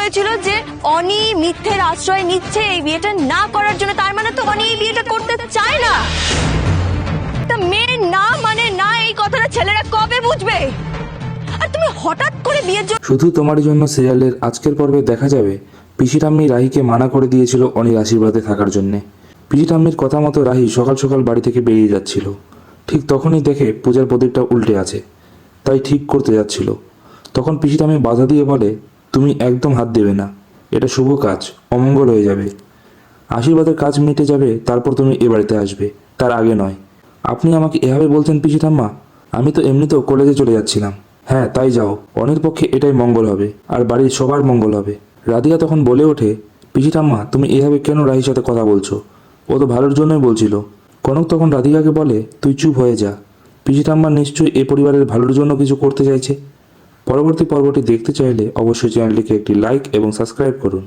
হয়েছিল যে অনি মিথ্যের আশ্রয় নিচ্ছে এই বিয়েটা না করার জন্য, তার মানে তো অনি এই বিয়েটা করতে চায় না। তা মেয়ে না মানে না, এই কথাটা ছেলেরা কবে বুঝবে? আর তুমি হঠাৎ করে বিয়ের জন্য। শুধু তোমার জন্য সিরিয়ালের আজকের পর্বে দেখা যাবে পিসি ঠাম্মি রাহিকে মানা করে দিয়েছিল অনির আশীর্বাদে থাকার জন্যে। পিসি ঠাম্মির কথা মতো রাহি সকাল সকাল বাড়ি থেকে বেরিয়ে যাচ্ছিল। ঠিক তখনই দেখে পূজার প্রদীপটা উল্টে আছে, তাই ঠিক করতে যাচ্ছিল। তখন পিসি ঠাম্মি বাধা দিয়ে বলে, তুমি একদম হাত দেবে না, এটা শুভ কাজ, অমঙ্গল হয়ে যাবে। আশীর্বাদের কাজ মিটে যাবে, তারপর তুমি এ বাড়িতে আসবে, তার আগে নয়। আপনি আমাকে এভাবে বলছেন পিসি ঠাম্মা? আমি তো এমনিতেও কলেজে চলে যাচ্ছিলাম। হ্যাঁ তাই যাও, অনির পক্ষে এটাই মঙ্গল হবে, আর বাড়ির সবার মঙ্গল হবে। রাধিকা তখন বলে ওঠে, পিসি ঠাম্মা তুমি এভাবে কেন রাহির সাথে কথা বলছো? ও তো ভালোর জন্যই বলছিল। কনক তখন রাধিকাকে বলে, তুই চুপ হয়ে যা, পিসি ঠাম্মা নিশ্চয়ই এ পরিবারের ভালোর জন্য কিছু করতে চাইছে। পরবর্তী পর্বটি দেখতে চাইলে অবশ্যই চ্যানেলটিকে একটি লাইক এবং সাবস্ক্রাইব করুন।